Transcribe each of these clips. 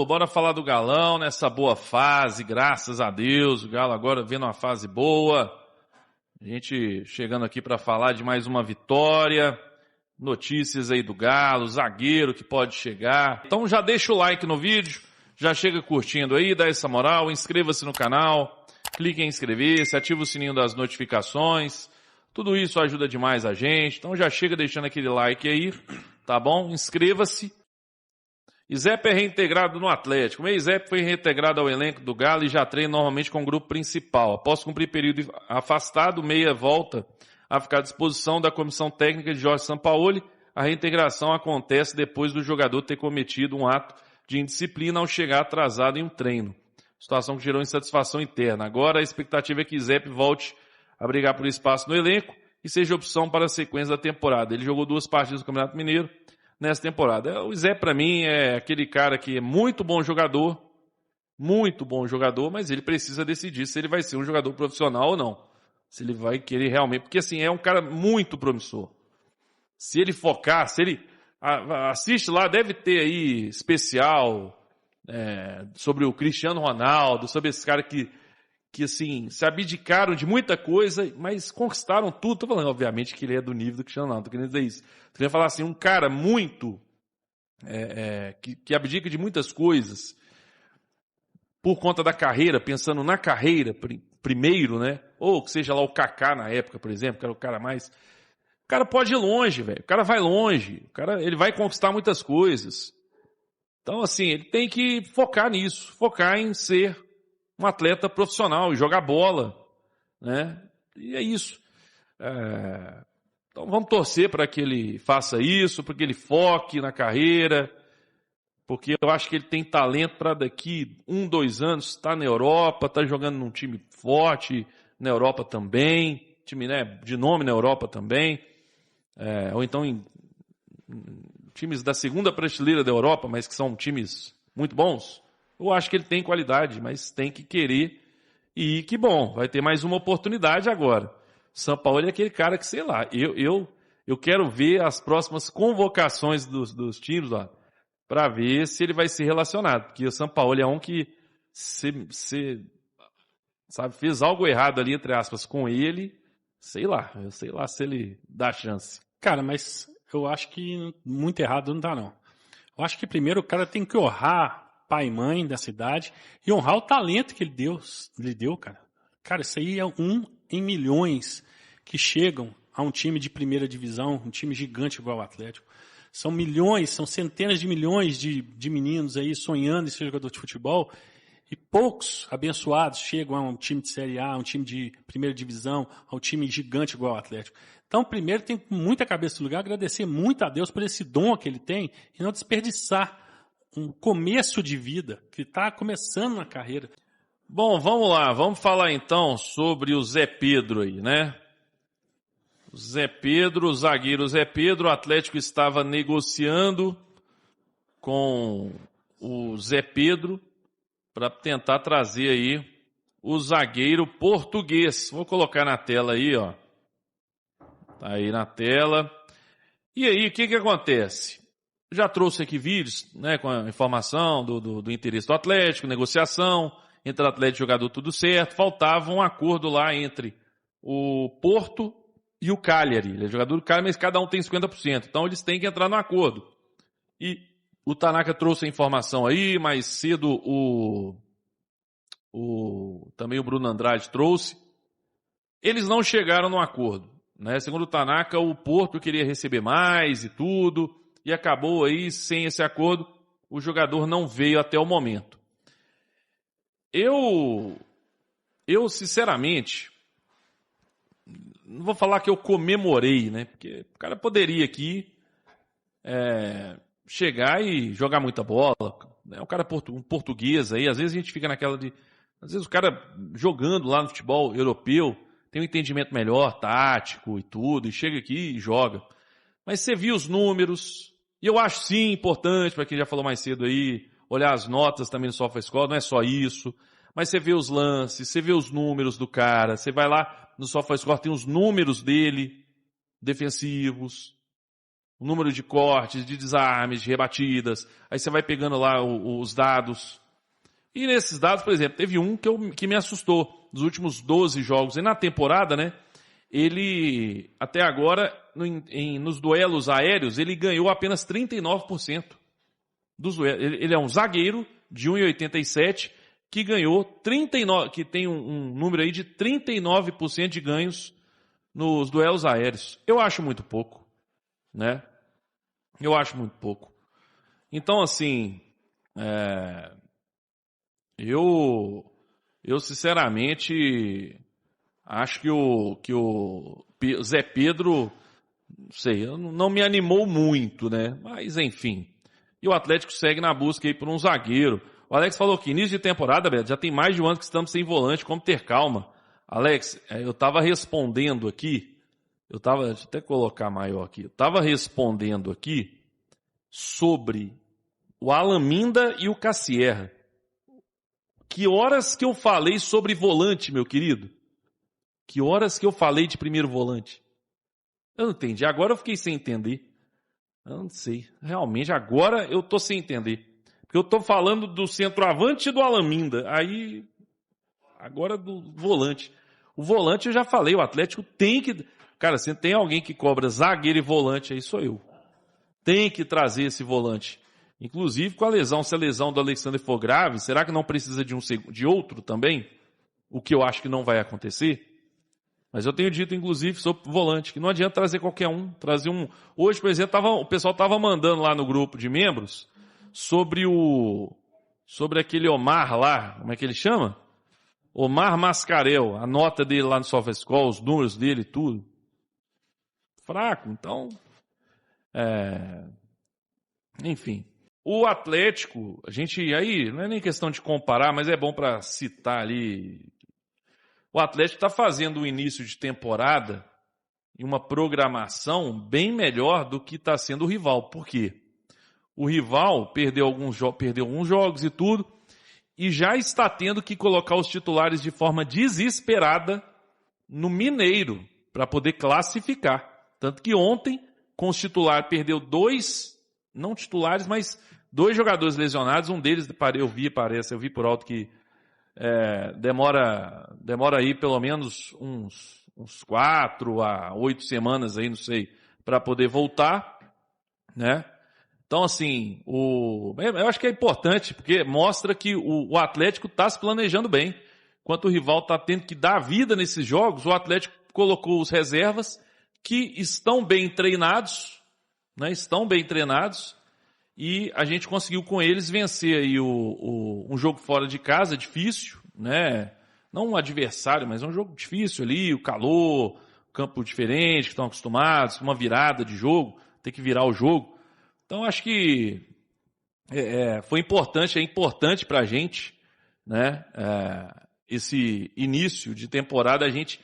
Bora falar do Galão nessa boa fase, graças a Deus. O Galo agora vendo uma fase boa. A gente chegando aqui para falar de mais uma vitória. Notícias aí do Galo, zagueiro que pode chegar. Então já deixa o like no vídeo, já chega curtindo aí, dá essa moral, inscreva-se no canal, clique em inscrever-se, ativa o sininho das notificações. Tudo isso ajuda demais a gente. Então já chega deixando aquele like aí, tá bom? Inscreva-se. Izep é reintegrado no Atlético. O Izep foi reintegrado ao elenco do Galo e já treina normalmente com o grupo principal. Após cumprir período afastado, o Meia volta a ficar à disposição da comissão técnica de Jorge Sampaoli. A reintegração acontece depois do jogador ter cometido um ato de indisciplina ao chegar atrasado em um treino. Situação que gerou insatisfação interna. Agora a expectativa é que Izep volte a brigar por espaço no elenco e seja opção para a sequência da temporada. Ele jogou 2 partidas do Campeonato Mineiro nessa temporada. O Zé, para mim, é aquele cara que é muito bom jogador, mas ele precisa decidir se ele vai ser um jogador profissional ou não. Se ele vai querer realmente, porque assim, é um cara muito promissor. Se ele focar, se ele assiste lá, deve ter aí especial sobre o Cristiano Ronaldo, sobre esse cara que assim, se abdicaram de muita coisa, mas conquistaram tudo. Tô falando, obviamente, que ele é do nível do Cristiano Ronaldo, tô querendo dizer isso. Tô querendo falar assim, um cara muito, que abdica de muitas coisas, por conta da carreira, pensando na carreira primeiro, né? Ou que seja lá o Kaká na época, por exemplo, que era o cara mais... O cara pode ir longe, velho. O cara vai longe. O cara, ele vai conquistar muitas coisas. Então, assim, ele tem que focar nisso. Focar em ser um atleta profissional e jogar bola, né? E é isso. Então vamos torcer para que ele faça isso, para que ele foque na carreira, porque eu acho que ele tem talento para daqui 1, 2 anos estar na Europa, estar jogando num time forte na Europa também, time, né, de nome na Europa também, ou então em times da segunda prateleira da Europa, mas que são times muito bons. Eu acho que ele tem qualidade, mas tem que querer. E que bom, vai ter mais uma oportunidade agora. Sampaoli é aquele cara que, sei lá, eu quero ver as próximas convocações dos times lá, para ver se ele vai ser relacionado. Porque o Sampaoli é um que, sabe, fez algo errado ali, entre aspas, com ele. Eu sei lá se ele dá chance. Cara, mas eu acho que muito errado não tá, não. Eu acho que primeiro o cara tem que honrar pai e mãe da cidade e honrar o talento que lhe deu, cara. Cara, isso aí é 1 em milhões que chegam a um time de primeira divisão, um time gigante igual o Atlético. São milhões, são centenas de milhões de meninos aí sonhando em ser jogador de futebol e poucos abençoados chegam a um time de Série A, a um time de primeira divisão, a um time gigante igual o Atlético. Então, primeiro, tem muita cabeça no lugar, agradecer muito a Deus por esse dom que ele tem e não desperdiçar um começo de vida, que está começando na carreira. Bom, vamos lá, vamos falar então sobre o Zé Pedro aí, né? O Zé Pedro, o zagueiro Zé Pedro, o Atlético estava negociando com o Zé Pedro para tentar trazer aí o zagueiro português. Vou colocar na tela aí, ó. Tá aí na tela. E aí, o que acontece? Já trouxe aqui vídeos, né, com a informação do interesse do Atlético, negociação, entre o Atlético e o jogador tudo certo. Faltava um acordo lá entre o Porto e o Cagliari. Ele é jogador do Cagliari, mas cada um tem 50%. Então eles têm que entrar no acordo. E o Tanaka trouxe a informação aí, mais cedo também o Bruno Andrade trouxe. Eles não chegaram no acordo, né? Segundo o Tanaka, o Porto queria receber mais e tudo. E acabou aí, sem esse acordo, o jogador não veio até o momento. Eu sinceramente, não vou falar que eu comemorei, né? Porque o cara poderia aqui chegar e jogar muita bola. Né? Um cara um português aí, às vezes a gente fica naquela de... Às vezes o cara jogando lá no futebol europeu tem um entendimento melhor, tático e tudo, e chega aqui e joga. Mas você viu os números... E eu acho sim importante, para quem já falou mais cedo aí, olhar as notas também no SofaScore, não é só isso, mas você vê os lances, você vê os números do cara, você vai lá no SofaScore, tem os números dele, defensivos, o número de cortes, de desarmes, de rebatidas. Aí você vai pegando lá os dados. E nesses dados, por exemplo, teve um que me assustou. Nos últimos 12 jogos, e na temporada, né? Ele, até agora, nos duelos aéreos, ele ganhou apenas 39% dos duelos. Ele é um zagueiro de 1,87 que ganhou 39%, que tem um número aí de 39% de ganhos nos duelos aéreos. Eu acho muito pouco, né? Eu acho muito pouco. Então, assim, eu sinceramente acho que o Zé Pedro, não sei, não me animou muito, né? Mas, enfim. E o Atlético segue na busca aí por um zagueiro. O Alex falou que início de temporada, Beto, já tem mais de um ano que estamos sem volante, como ter calma. Alex, eu estava respondendo aqui, deixa eu até colocar maior aqui, eu estava respondendo aqui sobre o Alan Minda e o Cassierra. Que horas que eu falei sobre volante, meu querido? Que horas que eu falei de primeiro volante? Eu não entendi, agora eu fiquei sem entender. Eu não sei, realmente, agora eu tô sem entender. Porque eu tô falando do centroavante e do Alan Minda. Aí, agora do volante. O volante eu já falei, o Atlético tem que... Cara, se tem alguém que cobra zagueiro e volante, aí sou eu. Tem que trazer esse volante. Inclusive com a lesão, se a lesão do Alexandre for grave, será que não precisa de outro também? O que eu acho que não vai acontecer. Mas eu tenho dito, inclusive, sobre volante, que não adianta trazer qualquer um. Trazer um... Hoje, por exemplo, o pessoal estava mandando lá no grupo de membros sobre aquele Omar lá, como é que ele chama? Omar Mascarel, a nota dele lá no SofaScore, os números dele e tudo. Fraco, então... Enfim. O Atlético, a gente aí, não é nem questão de comparar, mas é bom para citar ali. O Atlético está fazendo um início de temporada e uma programação bem melhor do que está sendo o rival. Por quê? O rival perdeu alguns jogos e tudo, e já está tendo que colocar os titulares de forma desesperada no Mineiro para poder classificar. Tanto que ontem, com os titulares, perdeu não titulares, mas 2 jogadores lesionados. Um deles, eu vi por alto que demora aí pelo menos uns 4 a 8 semanas aí, não sei, para poder voltar, né? Então, assim, eu acho que é importante, porque mostra que o Atlético está se planejando bem. Enquanto o rival está tendo que dar vida nesses jogos, o Atlético colocou os reservas que estão bem treinados, né? Estão bem treinados, e a gente conseguiu com eles vencer aí um jogo fora de casa, difícil, né? Não um adversário, mas um jogo difícil ali, o calor, campo diferente, que estão acostumados, uma virada de jogo, ter que virar o jogo. Então, acho que foi importante, é importante para a gente, né? Esse início de temporada, a gente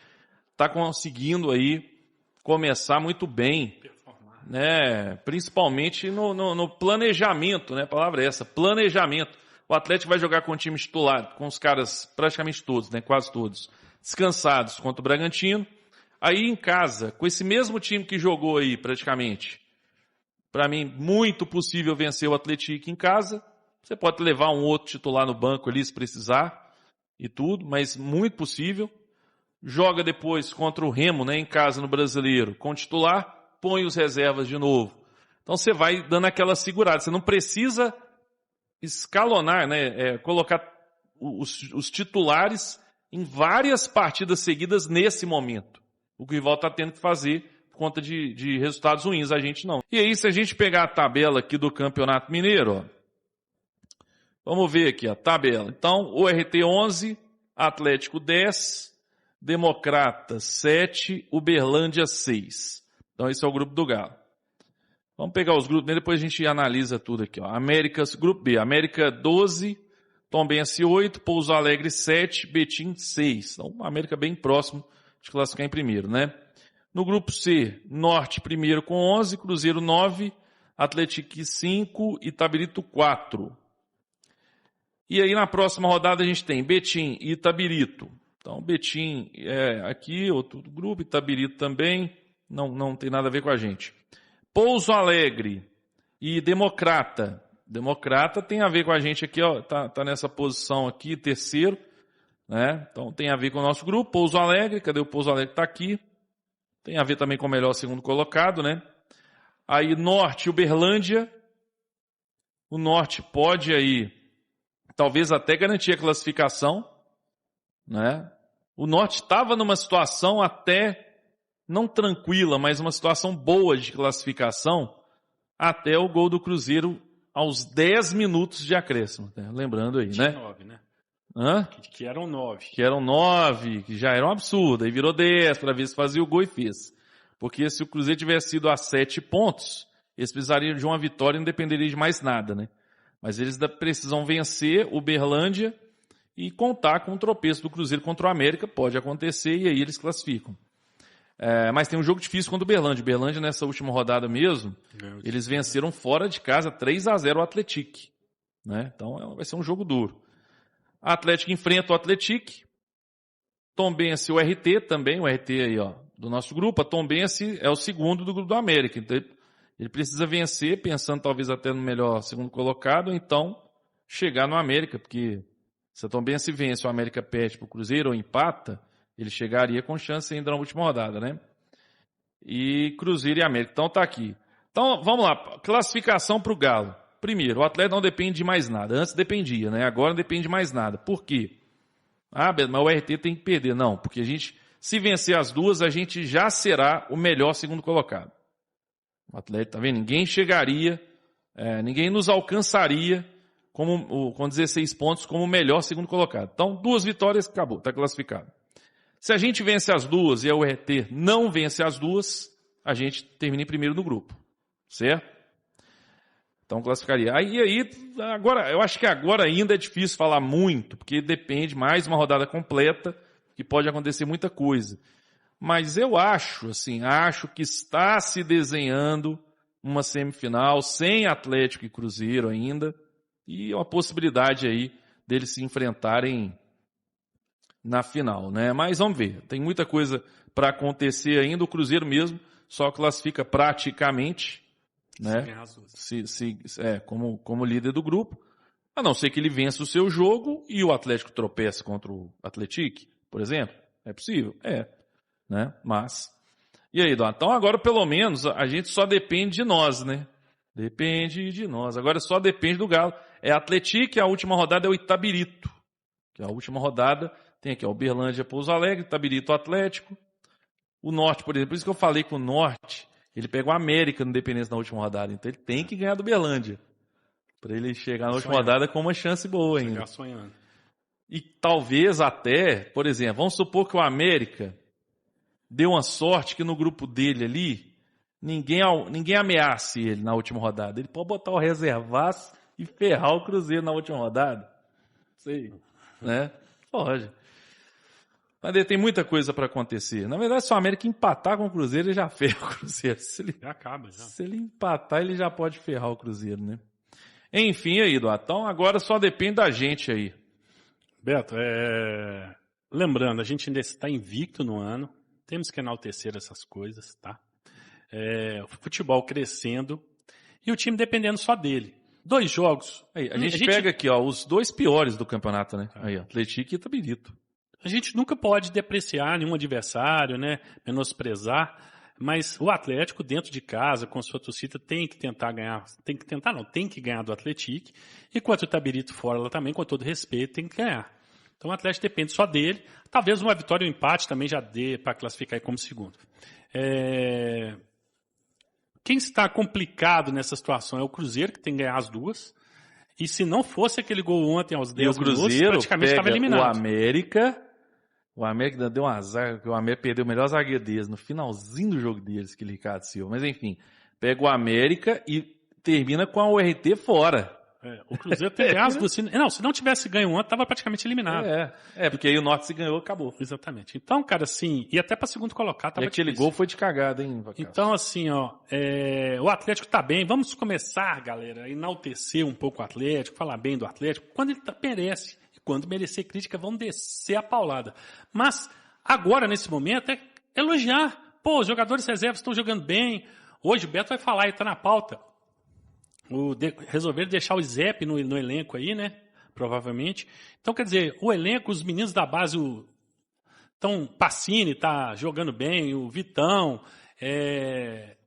está conseguindo aí começar muito bem, né? Principalmente no planejamento, né? A palavra é essa, planejamento. O Atlético vai jogar com o time titular, com os caras praticamente todos, né? Quase todos, descansados contra o Bragantino. Aí em casa, com esse mesmo time que jogou aí praticamente, para mim, muito possível vencer o Atlético em casa. Você pode levar um outro titular no banco ali se precisar e tudo, mas muito possível. Joga depois contra o Remo, né, em casa no Brasileiro, com o titular, põe os reservas de novo. Então você vai dando aquela segurada. Você não precisa escalonar, né, colocar os titulares em várias partidas seguidas nesse momento. O que o rival está tendo que fazer por conta de resultados ruins, a gente não. E aí, se a gente pegar a tabela aqui do Campeonato Mineiro, ó, vamos ver aqui a tabela. Então, o RT 11, Atlético 10, Democrata 7, Uberlândia 6. Então, esse é o grupo do Galo. Vamos pegar os grupos, depois a gente analisa tudo aqui. Ó. Grupo B, América 12, Tombense 8, Pouso Alegre 7, Betim 6. Então, América bem próximo de classificar em primeiro, né? No grupo C, Norte primeiro com 11, Cruzeiro 9, Atlético 5, Itabirito 4. E aí na próxima rodada a gente tem Betim e Itabirito. Então Betim aqui, outro grupo, Itabirito também, não tem nada a ver com a gente. Pouso Alegre e Democrata. Democrata tem a ver com a gente aqui, ó, tá nessa posição aqui, terceiro, né? Então tem a ver com o nosso grupo. Pouso Alegre, cadê o Pouso Alegre? Tá aqui. Tem a ver também com o melhor segundo colocado, né? Aí Norte, Uberlândia. O Norte pode aí, talvez até garantir a classificação, né? O Norte estava numa situação até não tranquila, mas uma situação boa de classificação até o gol do Cruzeiro aos 10 minutos de acréscimo, né? Lembrando aí, né? 9, né? Hã? Que eram 9. Que eram 9, que já era um absurdo. Aí virou 10 para ver se fazia o gol e fez. Porque se o Cruzeiro tivesse sido a 7 pontos, eles precisariam de uma vitória e não dependeriam de mais nada, né? Mas eles precisam vencer o Uberlândia e contar com o tropeço do Cruzeiro contra o América. Pode acontecer e aí eles classificam. Mas tem um jogo difícil contra o Uberlândia. Uberlândia, nessa última rodada mesmo, eles venceram fora de casa 3-0 o Atlético, né? Então vai ser um jogo duro. A Atlético enfrenta o Atlético. Tombense o RT também, o RT aí, ó, do nosso grupo. A Tombense é o segundo do grupo do América. Então ele precisa vencer, pensando talvez até no melhor segundo colocado, ou então chegar no América, porque se a Tombense vence, o América perde para o Cruzeiro ou empata, ele chegaria com chance ainda na última rodada, né? E Cruzeiro e América. Então tá aqui. Então vamos lá, classificação para o Galo. Primeiro, o Atlético não depende de mais nada. Antes dependia, né? Agora não depende de mais nada. Por quê? Mas o RT tem que perder. Não, porque a gente, se vencer as duas, a gente já será o melhor segundo colocado. O Atlético, tá vendo? Ninguém chegaria, ninguém nos alcançaria com 16 pontos como o melhor segundo colocado. Então, 2 vitórias, acabou, está classificado. Se a gente vence as duas e a URT não vence as duas, a gente termina em primeiro no grupo. Certo? Então classificaria. Aí, agora, eu acho que agora ainda é difícil falar muito, porque depende mais de uma rodada completa, que pode acontecer muita coisa. Mas eu acho que está se desenhando uma semifinal sem Atlético e Cruzeiro ainda, e uma possibilidade aí deles se enfrentarem na final, né? Mas vamos ver, tem muita coisa para acontecer ainda. O Cruzeiro mesmo só classifica praticamente, né? Como líder do grupo, a não ser que ele vença o seu jogo e o Atlético tropece contra o Atlético, por exemplo. É possível? Né? Mas, e aí, Eduardo? Então agora pelo menos a gente só depende de nós, né? Depende de nós. Agora só depende do Galo. É Atlético, a última rodada é o Itabirito. Que a última rodada tem aqui, ó, Uberlândia, Pouso Alegre, Itabirito, Atlético. O Norte, por exemplo, por isso que eu falei que o Norte, ele pegou a América no Independência na última rodada. Então ele tem que ganhar do Uberlândia. Para ele chegar na última rodada com uma chance boa ainda. Chegar sonhando. E talvez até, por exemplo, vamos supor que o América deu uma sorte que no grupo dele ali, ninguém ameace ele na última rodada. Ele pode botar o reservaço e ferrar o Cruzeiro na última rodada. Sei, né? Pode. Mas tem muita coisa para acontecer. Na verdade, se o América empatar com o Cruzeiro, ele já ferra o Cruzeiro. Já acaba, já. Se ele empatar, ele já pode ferrar o Cruzeiro, né? Enfim, aí, Eduardo. Então, agora só depende da gente aí. Beto, lembrando, a gente ainda está invicto no ano. Temos que enaltecer essas coisas, tá? O futebol crescendo e o time dependendo só dele. 2 jogos. Aí, a gente pega aqui, ó, os 2 piores do campeonato, né? Aí, ó, Atlético e Itabirito. A gente nunca pode depreciar nenhum adversário, né? Menosprezar, mas o Atlético dentro de casa, com sua torcida, tem que ganhar do Atlético, e quanto o Itabirito fora lá também, com todo respeito, tem que ganhar. Então o Atlético depende só dele, talvez uma vitória ou um empate também já dê para classificar como segundo. Quem está complicado nessa situação é o Cruzeiro, que tem que ganhar as duas, e se não fosse aquele gol ontem aos 10 minutos, praticamente estava eliminado. O América deu um azar, porque o América perdeu o melhor zagueiro deles, no finalzinho do jogo deles, aquele Ricardo Silva. Mas enfim, pega o América e termina com a URT fora. O Cruzeiro tem as duas. Se não tivesse ganho ontem, estava praticamente eliminado. Porque aí o Norte se ganhou, acabou. Exatamente. Então, cara, assim, e até para segundo colocado estava difícil. E aquele gol foi de cagada, hein, Vacasso? Então, assim, ó, o Atlético tá bem. Vamos começar, galera, a enaltecer um pouco o Atlético, falar bem do Atlético, quando ele merece. E quando merecer crítica, vamos descer a paulada. Mas, agora, nesse momento, é elogiar. Pô, os jogadores reservas estão jogando bem. Hoje o Beto vai falar, ele tá na pauta. Resolveram deixar o Zep no elenco aí, né? Provavelmente. Então, quer dizer, o elenco, os meninos da base, o Pacini tá jogando bem, o Vitão,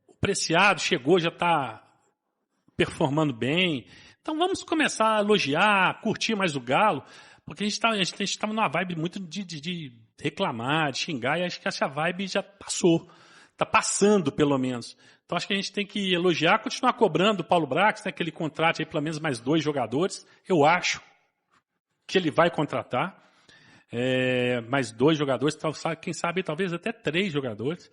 o Preciado chegou, já tá performando bem. Então vamos começar a elogiar, curtir mais o Galo, porque a gente estava numa vibe muito de reclamar, de xingar, e acho que essa vibe já passou. Está passando, pelo menos. Então acho que a gente tem que elogiar, continuar cobrando o Paulo Brax, né, que ele contrate aí pelo menos mais 2 jogadores. Eu acho que ele vai contratar mais 2 jogadores, quem sabe talvez até 3 jogadores.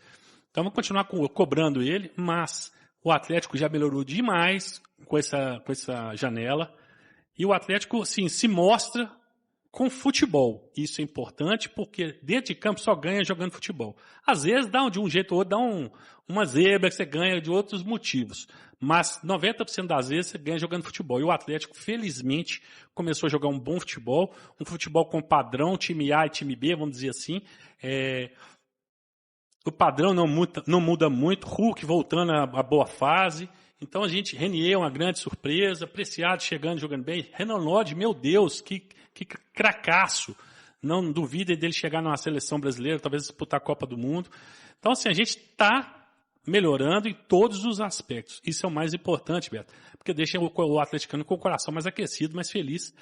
Então vamos continuar cobrando ele, mas o Atlético já melhorou demais com essa janela. E o Atlético, assim, se mostra com futebol. Isso é importante porque dentro de campo só ganha jogando futebol. Às vezes dá de um jeito ou outro, dá uma zebra que você ganha de outros motivos. Mas 90% das vezes você ganha jogando futebol. E o Atlético, felizmente, começou a jogar um bom futebol. Um futebol com padrão, time A e time B, vamos dizer assim. O padrão não muda muito. Hulk voltando à boa fase. Então Renier é uma grande surpresa. Preciado chegando, jogando bem. Renan Lodge, meu Deus, que cracaço. Não duvidem dele chegar numa seleção brasileira, talvez disputar a Copa do Mundo. Então, assim, a gente está melhorando em todos os aspectos. Isso é o mais importante, Beto. Porque deixa o atleticano com o coração mais aquecido, mais feliz.